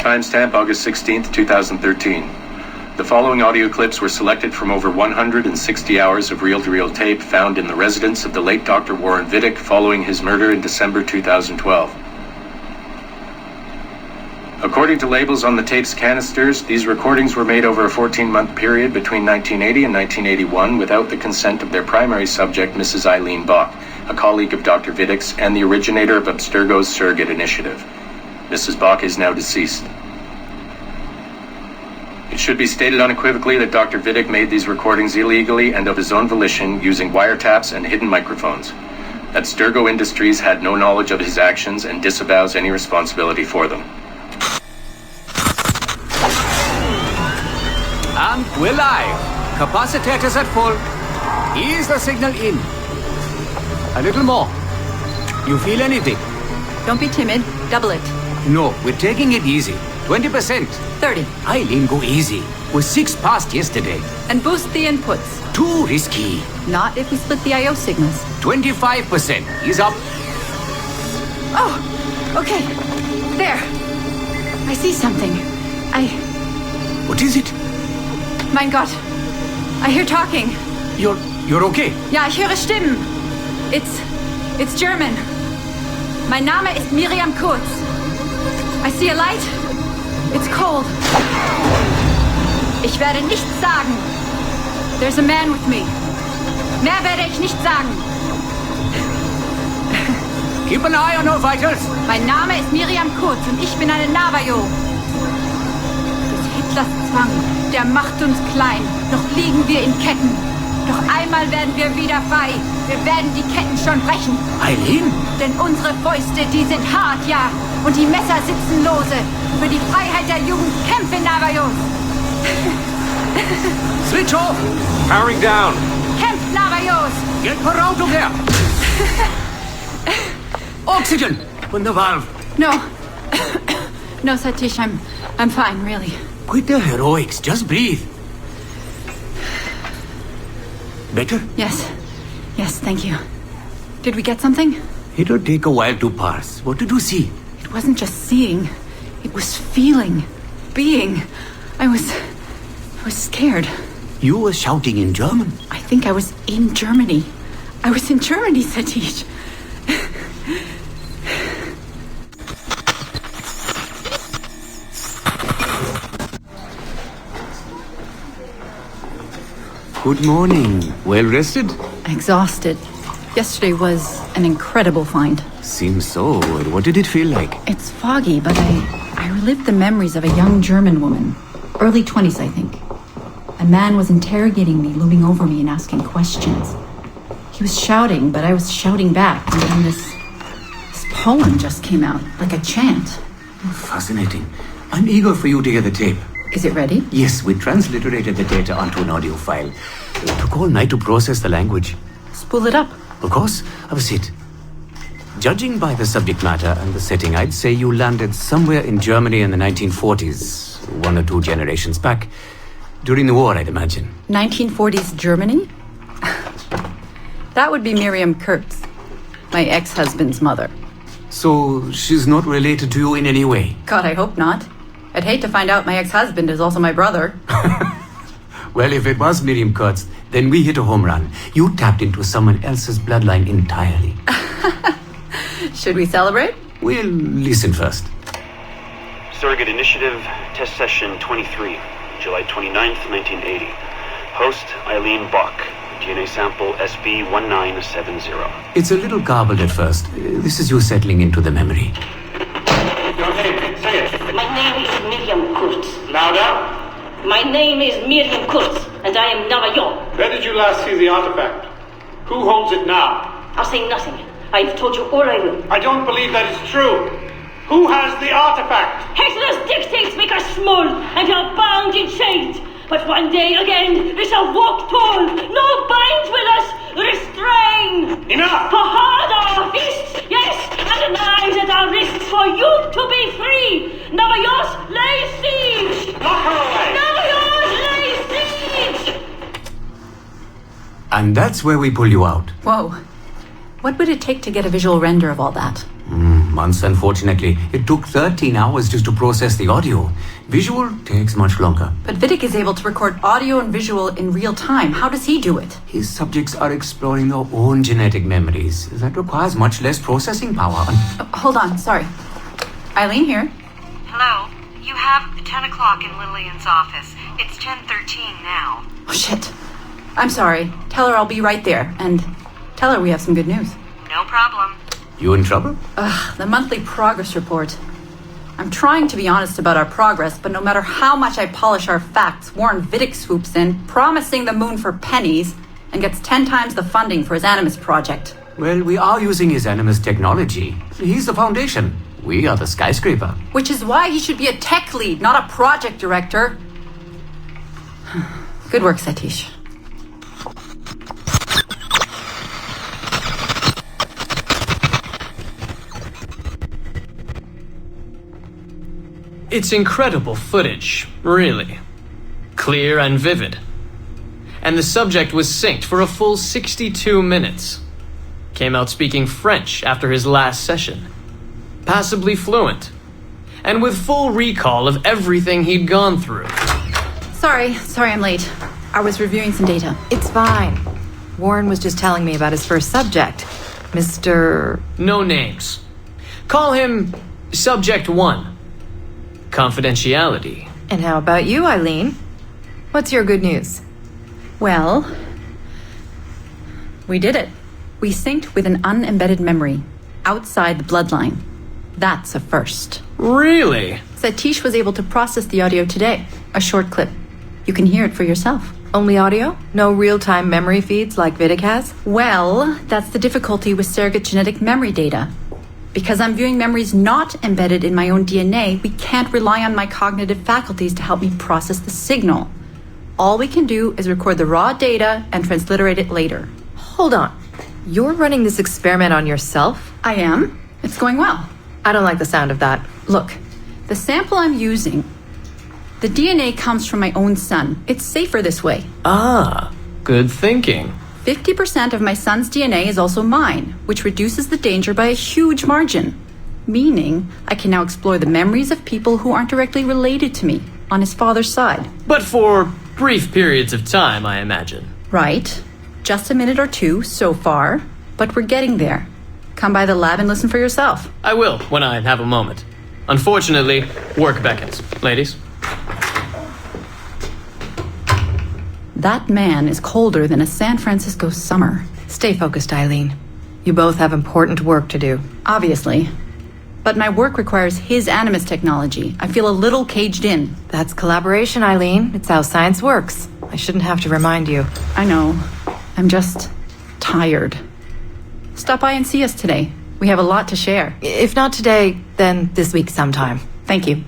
Timestamp August 16th, 2013. The following audio clips were selected from over 160 hours of reel-to-reel tape found in the residence of the late Dr. Uorrena Vidika following his murder in December 2012. According to labels on the tape's canisters, these recordings were made over a 14-month period between 1980 and 1981 without the consent of their primary subject, Mrs. Eileen Bach, a colleague of Dr. Vidika's and the originator of Abstergo's surrogate initiative. Mrs. Bach is now deceased. It should be stated unequivocally that Dr. Vidika made these recordings illegally and of his own volition using wiretaps and hidden microphones. Abstergo Industries had no knowledge of his actions and disavows any responsibility for them. And we're live. Capacitors at full. Ease the signal in. A little more. You feel anything? Don't be timid. Double it. No, we're taking it easy. 20%. 30. Eileen, go easy. We're 6 past yesterday. And boost the inputs. Too risky. Not if we split the I/O signals. 25%. Ease up. Oh, okay. There. I see something. What is it? Mein Gott. I hear talking. You're okay? Ja, ich höre Stimmen. It's German. Mein Name ist Miriam Kurz. I see a light. It's cold. Ich werde nichts sagen. There's a man with me. Mehr werde ich nicht sagen. Keep an eye on our vitals. Mein Name ist Miriam Kurz und ich bin eine Navajo. Des Hitlers Zwang, der macht uns klein. Noch liegen wir in Ketten. Doch einmal werden wir wieder frei. Wir werden die Ketten schon brechen. Eileen? Denn unsere Fäuste, die sind hart, ja. Und die Messer sitzen lose. Für die Freiheit der Jugend kämpfen Navajos. Switch off. Powering down. Kämpft Navajos. Get her out of there. Oxygen. Open the valve. No. No, Satish, I'm fine, really. Quit the heroics. Just breathe. Better? Yes, thank you. Did we get something? It'll take a while to parse. What did you see? It wasn't just seeing. It was feeling. Being. I was scared. You were shouting in German? I think I was in Germany. I was in Germany, Satish. Good morning. Well rested? Exhausted. Yesterday was an incredible find. Seems so. What did it feel like? It's foggy, but I relived the memories of a young German woman. Early 20s, I think. A man was interrogating me, looming over me and asking questions. He was shouting, but I was shouting back. And then this poem just came out, like a chant. Fascinating. I'm eager for you to hear the tape. Is it ready? Yes, we transliterated the data onto an audio file. It took all night to process the language. Spool it up. Of course. Have a seat. Judging by the subject matter and the setting, I'd say you landed somewhere in Germany in the 1940s, 1 or 2 generations back. During the war, I'd imagine. 1940s Germany? That would be Miriam Kurz, my ex-husband's mother. So she's not related to you in any way? God, I hope not. I'd hate to find out my ex-husband is also my brother. Well, if it was Miriam Kurz, then we hit a home run. You tapped into someone else's bloodline entirely. Should we celebrate? We'll listen first. Surrogate Initiative, Test Session 23, July 29th, 1980. Host, Eileen Bach. DNA sample SB1970. It's a little garbled at first. This is you settling into the memory. Your name, say it. My name is Miriam Kurz. Louder. My name is Miriam Kurz, and I am Navajo. Where did you last see the artifact? Who holds it now? I'll say nothing. I've told you all I will. I don't believe that is true. Who has the artifact? Hitler's dictates make us small, and you're bound in chains. But one day again, we shall walk tall. No binds will us restrain. Enough! For hard our fists, yes, and the knives at our wrists for you to be free. Navajos lay siege. Knock her away. Navajos lay siege. And that's where we pull you out. Whoa. What would it take to get a visual render of all that? months, unfortunately. It took 13 hours just to process the audio. Visual takes much longer. But Vidik is able to record audio and visual in real time. How does he do it? His subjects are exploring their own genetic memories. That requires much less processing power. Hold on, sorry. Eileen here. Hello. You have 10 o'clock in Lillian's office. It's 10:13 now. Oh, shit. I'm sorry. Tell her I'll be right there. And tell her we have some good news. No problem. You in trouble? The monthly progress report. I'm trying to be honest about our progress, but no matter how much I polish our facts, Warren Viddick swoops in, promising the moon for pennies, and gets 10 times the funding for his Animus project. Well, we are using his Animus technology. He's the foundation. We are the skyscraper. Which is why he should be a tech lead, not a project director. Good work, Satish. It's incredible footage, really. Clear and vivid. And the subject was synced for a full 62 minutes. Came out speaking French after his last session. Passably fluent. And with full recall of everything he'd gone through. Sorry I'm late. I was reviewing some data. It's fine. Warren was just telling me about his first subject, Mr. No names. Call him Subject 1. Confidentiality. And how about you, Eileen? What's your good news? Well, we did it. We synced with an unembedded memory outside the bloodline. That's a first. Really? Satish was able to process the audio today. A short clip. You can hear it for yourself. Only audio? No real-time memory feeds like Viddick has? Well, that's the difficulty with surrogate genetic memory data. Because I'm viewing memories not embedded in my own DNA, we can't rely on my cognitive faculties to help me process the signal. All we can do is record the raw data and transliterate it later. Hold on. You're running this experiment on yourself? I am. It's going well. I don't like the sound of that. Look, the sample I'm using, the DNA comes from my own son. It's safer this way. Ah, good thinking. 50% of my son's DNA is also mine, which reduces the danger by a huge margin. Meaning, I can now explore the memories of people who aren't directly related to me on his father's side. But for brief periods of time, I imagine. Right. Just a minute or two so far, but we're getting there. Come by the lab and listen for yourself. I will, when I have a moment. Unfortunately, work beckons. Ladies? That man is colder than a San Francisco summer. Stay focused, Eileen. You both have important work to do. Obviously. But my work requires his Animus technology. I feel a little caged in. That's collaboration, Eileen. It's how science works. I shouldn't have to remind you. I know. I'm just tired. Stop by and see us today. We have a lot to share. If not today, then this week sometime. Thank you.